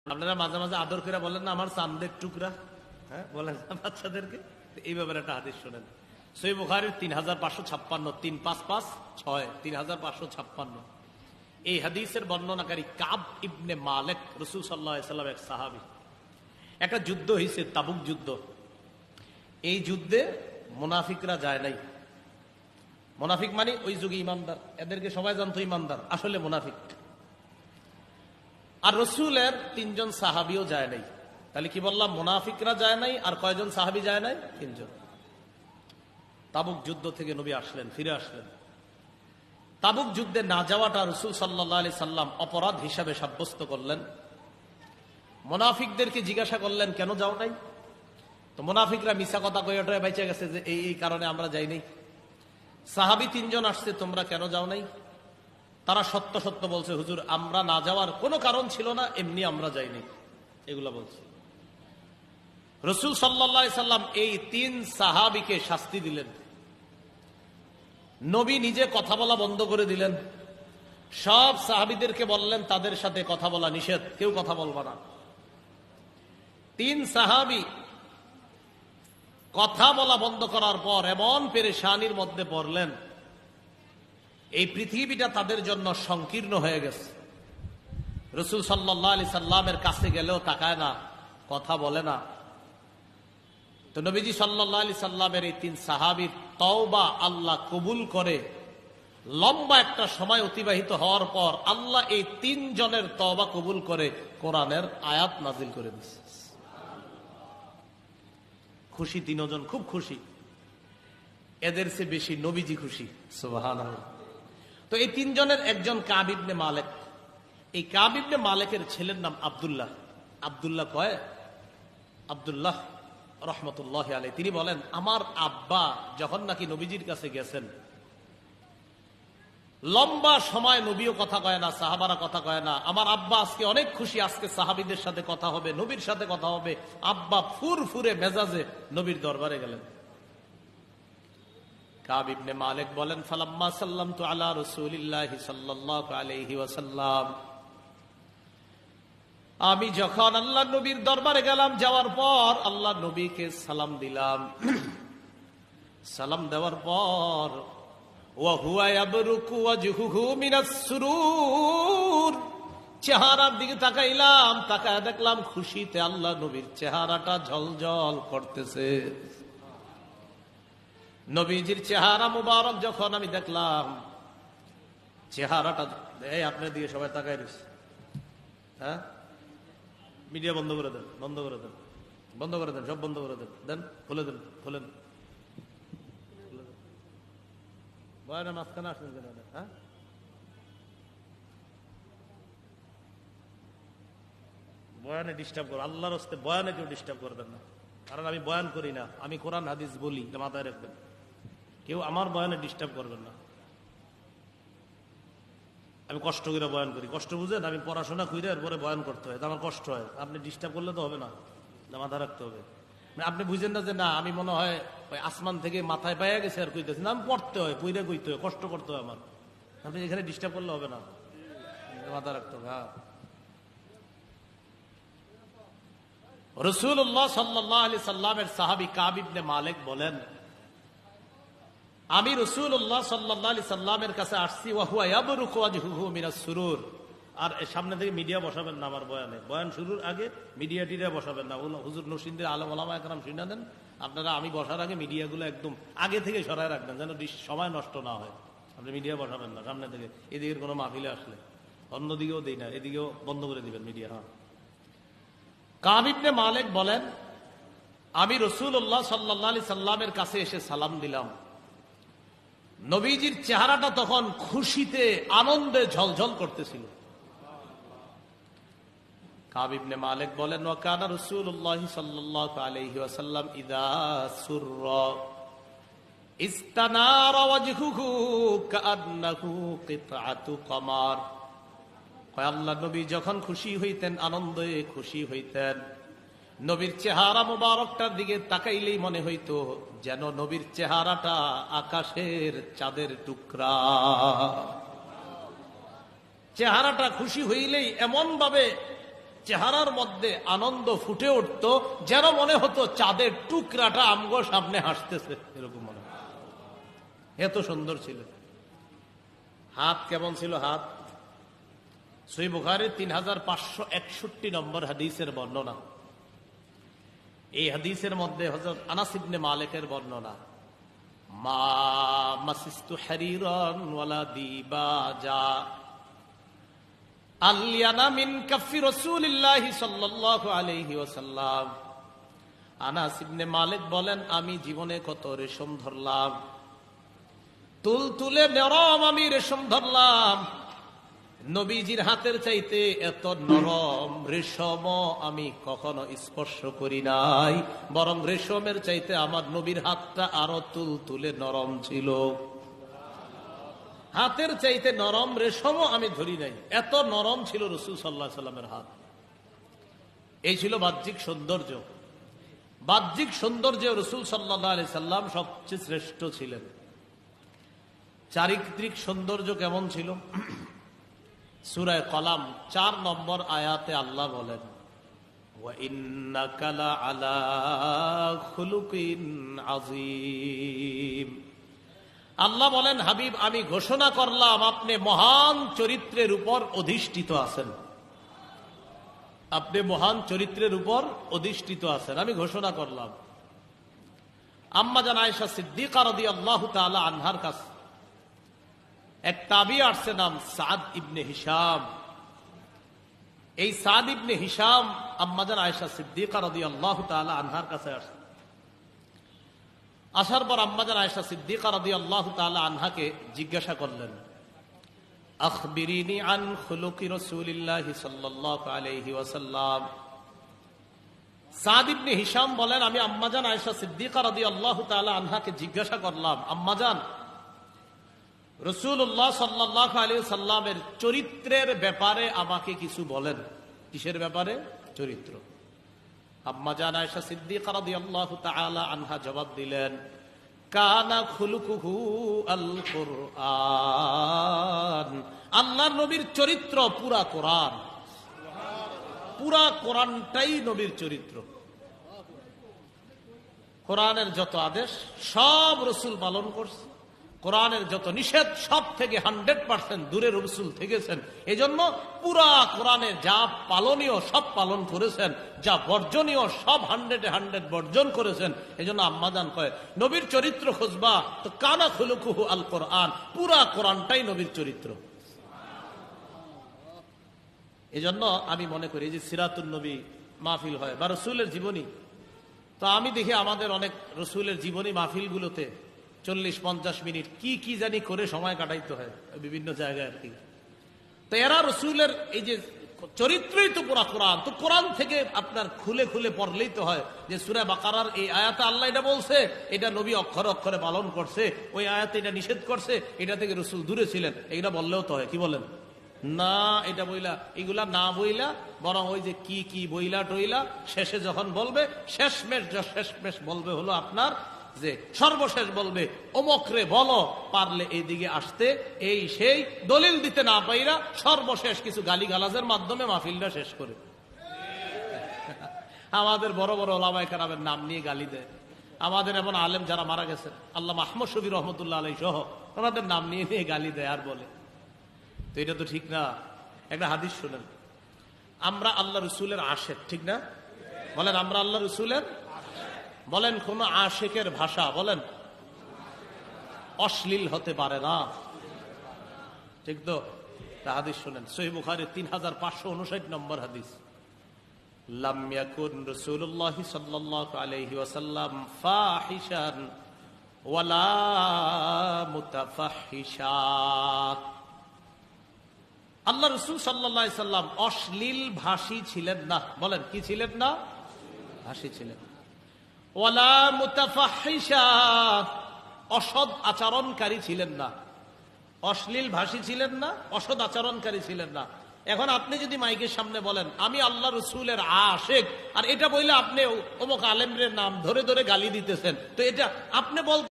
আপনারা মাঝে মাঝে আদর করে বলেন না আমার চাঁদের টুকরা, হ্যাঁ বলেন বাচ্চাদেরকে। এই ব্যাপারে একটা হাদিস শোনেন, সহিহ বুখারীর 3556, 3556, 3556। এই হাদিসের বর্ণনাকারী কাব ইবনে মালিক, রাসূল সাল্লাল্লাহু আলাইহি ওয়াসাল্লাম এক সাহাবী। একটা যুদ্ধ হয়েছে, তাবুক যুদ্ধ। এই যুদ্ধে মুনাফিকরা যায় নাই। মুনাফিক মানে ওই যুগে ইমানদার, এদেরকে সবাই জানতো ইমানদার, আসলে মুনাফিক। আর রসুলের 3 জন সাহাবিও যায় নাই। তাহলে কি বললাম, মুনাফিকরা যায় নাই, আর কয়জন সাহাবি যায় নাই? 3 জন। তাবুক যুদ্ধ থেকে নবী আসলেন, ফিরে আসলেন। তাবুক যুদ্ধে না যাওয়াটা রসুল সাল্লাল্লাহু আলাইহি সাল্লাম অপরাধ হিসাবে সাব্যস্ত করলেন। মুনাফিকদেরকে জিজ্ঞাসা করলেন কেন যাও নাই? তো মুনাফিকরা মিছা কথা কয়ে ওঠে বেঁচে গেছে যে এই কারণে আমরা যাই নাই। সাহাবি 3 জন আসছে, তোমরা কেন যাও নাই? তারা সত্য সত্য বলছে, হুজুর আমরা না যাওয়ার কোনো কারণ ছিল না, এমনি আমরা যাইনি, এগুলা বলছে। রাসূল সাল্লাল্লাহু আলাইহি সাল্লাম এই 3 সাহাবীকে শাস্তি দিলেন। নবী নিজে কথা বলা বন্ধ করে দিলেন। সব সাহাবীদেরকে বললেন তাদের সাথে কথা বলা নিষেধ, কেউ কথা বলবা না। 3 সাহাবী কথা বলা বন্ধ করার পর এমন পেরেশানির মধ্যে পড়লেন, এই পৃথিবীটা তাদের জন্য সংকীর্ণ হয়ে গেছে। রাসূল সাল্লাল্লাহু আলাইহি সাল্লামের কাছে গেলেও তাকায় না, কথা বলে না। তো নবীজি সাল্লাল্লাহু আলাইহি সাল্লামের এই 3 সাহাবীর তওবা আল্লাহ কবুল করে। লম্বা একটা সময় অতিবাহিত হওয়ার পর আল্লাহ এই 3 জনের তওবা কবুল করে কোরআনের আয়াত নাজিল করে দিয়েছে। খুশি 3 জন, খুব খুশি। এদের চেয়ে বেশি নবীজি খুশি, সুবহানাল্লাহ। তো এই 3 জনের একজন কাব ইবনে মালিক। এই কাব ইবনে মালিকের ছেলের নাম আব্দুল্লাহ। আব্দুল্লাহ কয়, আব্দুল্লাহ রহমতুল্লাহি আলাইহি, তিনি বলেন আমার আব্বা যখন নাকি নবীজির কাছে গেছেন, লম্বা সময় নবীও কথা কয় না, সাহাবারা কথা কয় না। আমার আব্বা আজকে অনেক খুশি, আজকে সাহাবীদের সাথে কথা হবে, নবীর সাথে কথা হবে। আব্বা ফুরফুরে মেজাজে নবীর দরবারে গেলেন। কাব ইবনে মালিক বলেন, ফালাম্মা সাল্লামতু আলা রাসূলিল্লাহি সাল্লাল্লাহু আলাইহি ওয়াসাল্লাম, আমি যখন আল্লাহ নবীর দরবারে গেলাম, যাওয়ার পর আল্লাহ নবীকে সালাম দিলাম। সালাম দেওয়ার পর ওয়া হুয়া ইয়াবরুকু ওয়াজহুহু মিনাস সুরুর, চেহারার দিকে তাকাইলাম, তাকায় দেখলাম খুশিতে আল্লাহ নবীর চেহারাটা ঝলঝল করতেছে। নবীজির চেহারা মুবারক যখন আমি দেখলাম, চেহারাটা এই আপনার দিকে সবাই তাকায় রয়েছে। হ্যাঁ, মিডিয়া বন্ধ করে দেন, বন্ধ করে দেন, বন্ধ করে দেন, সব বন্ধ করে দেন, দেন খুলে দেন, খুলেন। বয়ানের মাঝখানে আসবেন কেন? হ্যাঁ, বয়ানে ডিস্টার্ব করো, আল্লাহর হস্তে বয়ানে কেউ ডিস্টার্ব করবেন না। কারণ আমি বয়ান করি না, আমি কোরআন হাদিস বলি, মাথায় রাখবেন। কেউ আমার বয়ানে ডিস্টার্ব করবেন না। আমি কষ্ট করে বয়ান করি, কষ্ট বুঝেন? আমি পড়াশোনা করে এরপরে বয়ান করতে হয়, আমার কষ্ট হয়। আপনি ডিস্টার্ব করলে তো হবে না, মাথায় রাখতে হবে। আপনি বুঝেন না যে না আমি মনে হয় ওই আসমান থেকে মাথায় পাইয়া গেছে আর কইতেছি না, আমি পড়তে হয়, পইরে কইতে হয়, কষ্ট করতে হয় আমার। আপনি এখানে ডিস্টার্ব করলে হবে না, মাথায় রাখতে হবে। হ্যাঁ, রাসূলুল্লাহ সাল্লাল্লাহু আলাইহি সাল্লামের সাহাবী কাব ইবনে মালিক বলেন, আমি রাসূলুল্লাহ সাল্লাল্লাহু আলাইহি সাল্লামের কাছে আসছি, ওয়া হুয়া ইয়াবরুকু ওয়াজহুহু মিনাস সুরুর। আর সামনে থেকে মিডিয়া বসাবেন না আমার বয়ানে, বয়ান শুরুর আগে মিডিয়া টিডিয়া বসাবেন না। হুজুর নরসিংদীর আলেম ওলামা একরাম শুনে দেন আপনারা, আমি বসার আগে মিডিয়াগুলো একদম আগে থেকে সরায় রাখবেন, যেন সময় নষ্ট না হয়। আপনি মিডিয়া বসাবেন না সামনে থেকে, এদিকের কোনো মাহফিলে আসলে। অন্যদিকেও দেই না, এদিকেও বন্ধ করে দিবেন মিডিয়া। হ্যাঁ, কাব ইবনে মালিক বলেন, আমি রাসূলুল্লাহ সাল্লাল্লাহু আলাইহি সাল্লামের কাছে এসে সালাম দিলাম। নবীজির চেহারাটা তখন খুশিতে আনন্দে ঝলঝল করতেছিল। কাব ইবনে মালিক বলেন, ওয়া কানা রাসূলুল্লাহ সাল্লাল্লাহু আলাইহি ওয়াসাল্লাম ইযা সুররা ইস্তানারা ওয়াজহুহু কাআন্নাহু কিতআতু কমার। আল্লাহ নবী যখন খুশি হইতেন, আনন্দে খুশি হইতেন, নবীর চেহারা মুবারকটার দিকে তাকাইলেই মনে হইতো যেন নবীর চেহারাটা আকাশের চাঁদের টুকরা। চেহারাটা খুশি হইলেই এমন ভাবে চেহারার মধ্যে আনন্দ ফুটে উঠত, যেন মনে হতো চাঁদের টুকরাটা আমগো সামনে হাসতেছে, এরকম মনে হয়। এত সুন্দর ছিল। হাত কেমন ছিল? হাত সহিহ বুখারীর 3561 নম্বর হাদিসের বর্ণনা। এই হাদিসের মধ্যে হযরত আনাস ইবনে মালিকের বর্ণনা, মা মাসিস্তু হারিরান ওয়ালা দিবাজা আলিয়ানা মিন কাফি রাসূলিল্লাহি সাল্লাল্লাহু আলাইহি ওয়াসাল্লাম। আনাস ইবনে মালিক বলেন, আমি জীবনে কত রেশম ধরলাম, তুলতুলে নরম আমি রেশম ধরলাম, নবীজির হাতের চাইতে এত নরম রেশম আমি কখনো স্পর্শ করি নাই, বরং রেশমের চাইতে আমার নবীর হাতটা আরো তুলতুলে নরম ছিল। হাতের চাইতে নরম রেশমও আমি ধরি নাই, এত নরম ছিল রাসূল সাল্লাল্লাহু আলাইহি সাল্লামের হাত। এই ছিল বাহ্যিক সৌন্দর্য। বাহ্যিক সৌন্দর্য রাসূল সাল্লাল্লাহু আলাইহি সাল্লাম সবচেয়ে শ্রেষ্ঠ ছিলেন। চারিত্রিক সৌন্দর্য কেমন ছিল? সূরা কলাম 4 নম্বর আয়াতে আল্লাহ বলেন, ওয়া ইন্নাকা লাআলা খুলুকিন আযীম। আল্লাহ বলেন, হাবিব আমি ঘোষণা করলাম আপনি মহান চরিত্রের উপর অধিষ্ঠিত আছেন। আপনি মহান চরিত্রের উপর অধিষ্ঠিত আছেন, আমি ঘোষণা করলাম। আম্মা জান আয়েশা সিদ্দিকা রাদিয়াল্লাহু তাআলা আনহার কাছে এক তাবী আসছে, নাম সাদ ইবনে হিশাম। এই সাদ ইবনে হিশাম আম্মা জান আয়েশা সিদ্দিকা রাদিয়াল্লাহু তাআলা আনহার কাছে আসছে। আসার পর আম্মা জান আয়েশা সিদ্দিকা রাদিয়াল্লাহু তাআলা আনহাকে জিজ্ঞাসা করলেন, আখবিরিনি আন খুলুকি রাসূলিল্লাহি সাল্লাল্লাহু আলাইহি ওয়াসাল্লাম। সাদ ইবনে হিশাম বলেন, আমি আম্মা জান আয়েশা সিদ্দিকা রাদিয়াল্লাহু তাআলা আনহাকে জিজ্ঞাসা করলাম, আম্মা জান রাসূলুল্লাহ সাল্লাল্লাহু আলাইহি ওয়াসাল্লামের চরিত্রের ব্যাপারে আমাকে কিছু বলেন। কিসের ব্যাপারে? চরিত্র। আম্মা জান আয়েশা সিদ্দিকা রাদিয়াল্লাহু তাআলা আনহা জবাব দিলেন, কানা খুলুকুহু আল কুরআন। আল্লাহর নবীর চরিত্র পুরা কোরআন। পুরা কোরআনটাই নবীর চরিত্র। কোরআনের যত আদেশ সব রাসূল পালন করছে, কোরআনের যত নিষেধ সব থেকে 100% দূরে রাসূল থেকেছেন। এজন্য পুরা কোরআনে যা পালনীয় সব পালন করেছেন, যা বর্জনীয় সব 100-100 বর্জন করেছেন। এজন্য আম্মাজান কয়, নবীর চরিত্র খুঁজবা তো কানা খুলুকুহু আল কোরআন, পুরা কোরআনটাই নবীর চরিত্র। এজন্য আমি মনে করি যে সিরাতুন নবী মাহফিল হয় বা রাসূলের জীবনী, তো আমি দেখি আমাদের অনেক রাসূলের জীবনী মাহফিলগুলোতে 40-50 মিনিট কি কি জানি করে সময় কাটাইতে হয় বিভিন্ন জায়গায় আর কি। তো এরা রাসূলের এই যে চরিত্রই তো পুরা কোরআন, তো কোরআন থেকে আপনার খুলে খুলে পড়লেই তো হয় যে সূরা বাকারার এই আয়াতে আল্লাহ এটা বলছে, এটা নবী অক্ষরে অক্ষরে পালন করছে, ওই আয়াতে এটা নিষেধ করছে, এটা থেকে রাসূল দূরে ছিলেন, এইটা বললেও তো হয়। কি বলেন? না, এটা বইলা এগুলা না বইলা বরং ওই যে কি কি বইলা টইলা শেষে যখন বলবে, শেষমেশ বলবে হলো আপনার যে সর্বশেষ বলবে অমকরে বলো পারলে এইদিকে আসতে, এই সেই দলিল দিতে না পাইরা সর্বশেষ কিছু গালিগালাজের মাধ্যমে মাহফিলটা শেষ করে। আমাদের বড় বড় ওলামায়ে কেরামের নাম নিয়ে গালি দেয়। আমাদের এমন আলেম যারা মারা গেছেন, আল্লামা আহমদ শফী রহমতুল্লাহ আলাইহি সহ, ওনাদের নাম নিয়ে নিয়ে গালি দেয় আর বলে। তো এটা তো ঠিক না। একটা হাদিস শুনেন, আমরা আল্লাহ রসুলের আশেক, ঠিক না? বলেন আমরা আল্লাহ রসুলের। বলেন কোন আশেকের ভাষা বলেন অশ্লীল হতে পারে না, ঠিক তো? হাদিস শুনেন, সহিহ বুখারী 3559 নম্বর হাদিস, লাম ইয়াকুন রাসূলুল্লাহ সাল্লাল্লাহু আলাইহি ওয়াসাল্লাম ফাহিশান ওয়ালা মুতাফাহিশা। আল্লাহ রাসূল সাল্লাল্লাহু আলাইহি সাল্লাম অশ্লীল ভাষী ছিলেন না। বলেন কি ছিলেন না? ভাষী ছিলেন। ওয়ালা মুতাফাহিশা, অসৎ আচরণকারী ছিলেন না। অশ্লীল ভাষী ছিলেন না, অসৎ আচরণকারী ছিলেন না। এখন আপনি যদি মাইকের সামনে বলেন আমি আল্লাহ রসুলের আশেক, আর এটা বললে আপনি অমুক আলেমের নাম ধরে ধরে গালি দিতেছেন, তো এটা আপনি বল